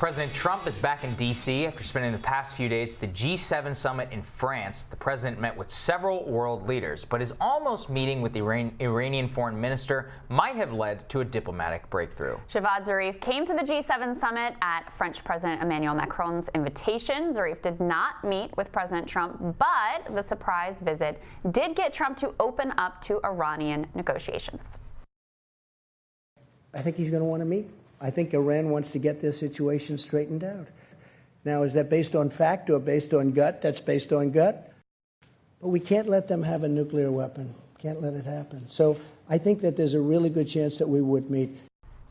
President Trump is back in D.C. after spending the past few days at the G7 summit in France. The president met with several world leaders, but his almost meeting with the Iranian foreign minister might have led to a diplomatic breakthrough. Javad Zarif came to the G7 summit at French President Emmanuel Macron's invitation. Zarif did not meet with President Trump, but the surprise visit did get Trump to open up to Iranian negotiations. I think he's going to want to meet. I think Iran wants to get their situation straightened out. Now, is that based on fact or based on gut? That's based on gut. But we can't let them have a nuclear weapon. Can't let it happen. So I think that there's a really good chance that we would meet.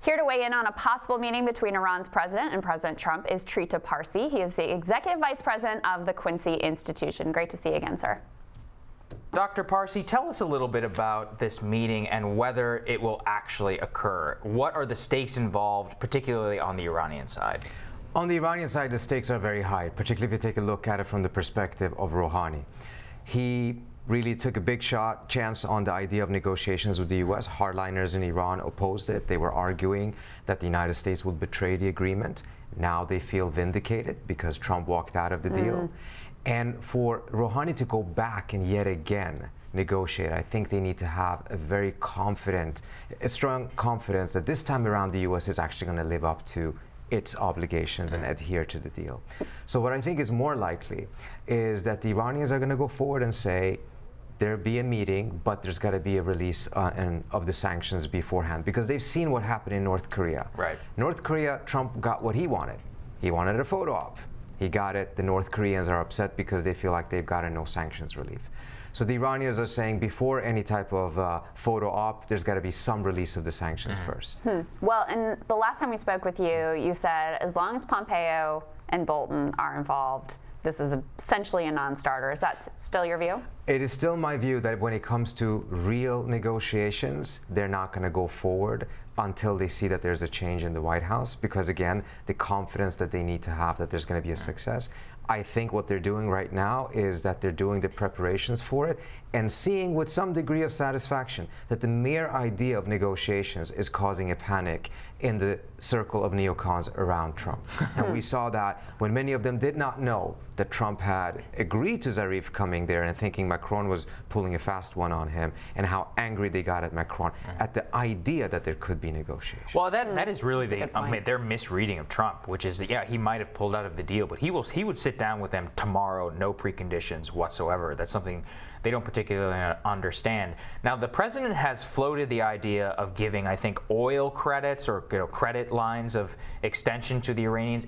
Here to weigh in on a possible meeting between Iran's president and President Trump is Trita Parsi. He is the executive vice president of the Quincy Institution. Great to see you again, sir. Dr. Parsi, tell us a little bit about this meeting and whether it will actually occur. What are the stakes involved, particularly on the Iranian side? On the Iranian side, the stakes are very high, particularly if you take a look at it from the perspective of Rouhani. He really took a big chance on the idea of negotiations with the U.S. Hardliners in Iran opposed it. They were arguing that the United States would betray the agreement. Now they feel vindicated because Trump walked out of the deal. And for Rouhani to go back and yet again negotiate, I think they need to have a strong confidence that this time around the U.S. is actually going to live up to its obligations and adhere to the deal. So what I think is more likely is that the Iranians are going to go forward and say there'll be a meeting, but there's got to be a release of the sanctions beforehand, because they've seen what happened in North Korea. Right. North Korea, Trump got what he wanted. He wanted a photo op. He got it. The North Koreans are upset because they feel like they've gotten no sanctions relief. So the Iranians are saying before any type of photo op, there's got to be some release of the sanctions first. Well, and the last time we spoke with you, you said as long as Pompeo and Bolton are involved, this is essentially a non-starter. Is that still your view? It is still my view that when it comes to real negotiations, they're not going to go forward until they see that there's a change in the White House, because again, the confidence that they need to have that there's going to be a success. I think what they're doing right now is that they're doing the preparations for it and seeing with some degree of satisfaction that the mere idea of negotiations is causing a panic in the circle of neocons around Trump. And we saw that when many of them did not know that Trump had agreed to Zarif coming there and thinking Macron was pulling a fast one on him, and how angry they got at Macron at the idea that there could be negotiations. Well, that is really their misreading of Trump, which is that, yeah, he might have pulled out of the deal, but he would sit down with them tomorrow, no preconditions whatsoever. That's something they don't particularly understand. Now, the president has floated the idea of giving, I think, oil credits or credit lines of extension to the Iranians.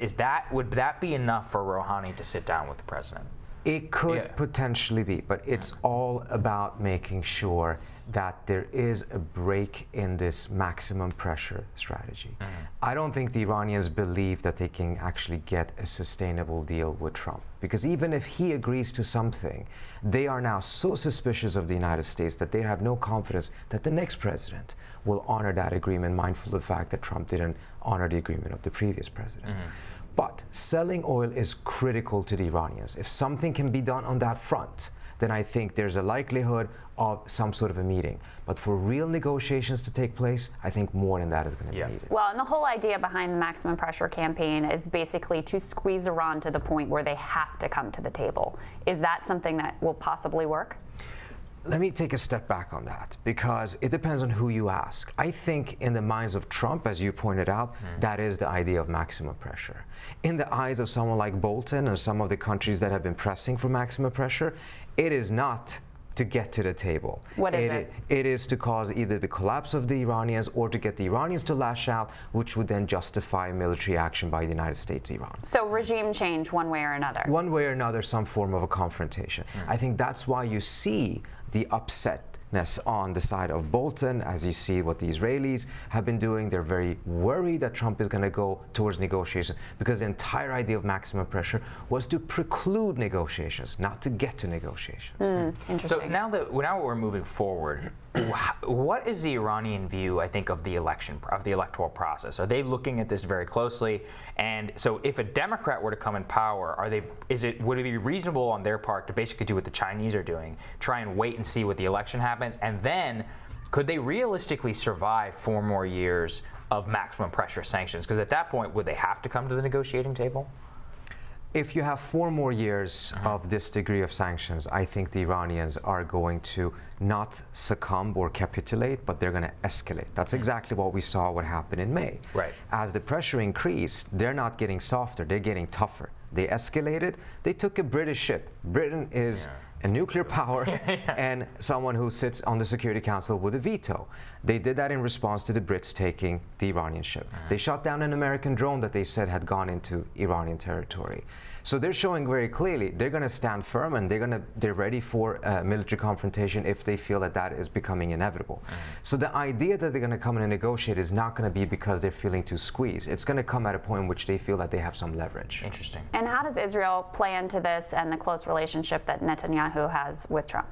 Would that be enough for Rouhani to sit down with the president? It could potentially be, but it's all about making sure that there is a break in this maximum pressure strategy. I don't think the Iranians believe that they can actually get a sustainable deal with Trump, because even if he agrees to something, they are now so suspicious of the United States that they have no confidence that the next president will honor that agreement, mindful of the fact that Trump didn't honor the agreement of the previous president. But selling oil is critical to the Iranians. If something can be done on that front, then I think there's a likelihood of some sort of a meeting. But for real negotiations to take place, I think more than that is going to be needed. Well, and the whole idea behind the maximum pressure campaign is basically to squeeze Iran to the point where they have to come to the table. Is that something that will possibly work? Let me take a step back on that, because it depends on who you ask. I think in the minds of Trump, as you pointed out, that is the idea of maximum pressure. In the eyes of someone like Bolton or some of the countries that have been pressing for maximum pressure, it is not to get to the table. What is it? It is to cause either the collapse of the Iranians or to get the Iranians to lash out, which would then justify military action by the United States, Iran. So regime change one way or another? One way or another, some form of a confrontation. I think that's why you see the upsetness on the side of Bolton, as you see what the Israelis have been doing. They're very worried that Trump is going to go towards negotiations, because the entire idea of maximum pressure was to preclude negotiations, not to get to negotiations. So now we're moving forward, what is the Iranian view, I think, of the electoral process? Are they looking at this very closely? And so if a Democrat were to come in power, would it be reasonable on their part to basically do what the Chinese are doing, try and wait and see what the election happens, and then could they realistically survive 4 more years of maximum pressure sanctions? Because at that point, would they have to come to the negotiating table? If you have 4 more years of this degree of sanctions, I think the Iranians are going to not succumb or capitulate, but they're going to escalate. That's exactly what we saw what happened in May. Right. As the pressure increased, they're not getting softer, they're getting tougher. They escalated. They took a British ship. Britain is a nuclear power and someone who sits on the Security Council with a veto. They did that in response to the Brits taking the Iranian ship. They shot down an American drone that they said had gone into Iranian territory. So they're showing very clearly they're going to stand firm and they're ready for military confrontation if they feel that that is becoming inevitable. So the idea that they're going to come in and negotiate is not going to be because they're feeling too squeezed. It's going to come at a point in which they feel that they have some leverage. Interesting. And how does Israel play into this and the close relationship that Netanyahu has with Trump?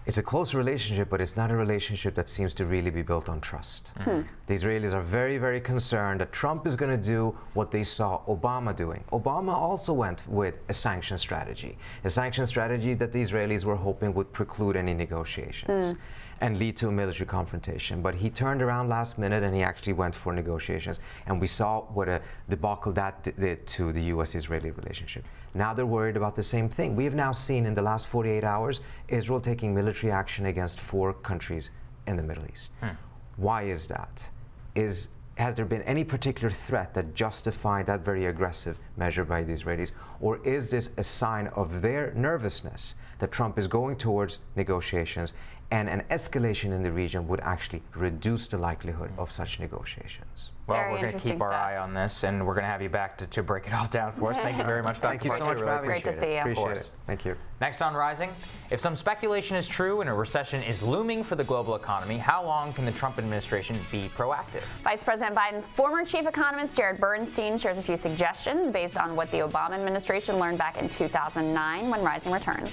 It's a close relationship, but it's not a relationship that seems to really be built on trust. The Israelis are very, very concerned that Trump is going to do what they saw Obama doing. Obama also went with a sanction strategy that the Israelis were hoping would preclude any negotiations and lead to a military confrontation. But he turned around last minute and he actually went for negotiations. And we saw what a debacle that did to the U.S.-Israeli relationship. Now they're worried about the same thing. We have now seen in the last 48 hours Israel taking military action against 4 countries in the Middle East. Why is that? Has there been any particular threat that justified that very aggressive measure by the Israelis? Or is this a sign of their nervousness that Trump is going towards negotiations and an escalation in the region would actually reduce the likelihood of such negotiations? Well, Very we're going to keep our eye on this, and we're going to have you back to break it all down for us. Thank you very much, Dr. Thank you so Parsi. much for having me. Great to see you. Appreciate it. Thank you. Next on Rising, if some speculation is true and a recession is looming for the global economy, how long can the Trump administration be proactive? Vice President Biden's former chief economist Jared Bernstein shares a few suggestions based on what the Obama administration learned back in 2009 when Rising returns.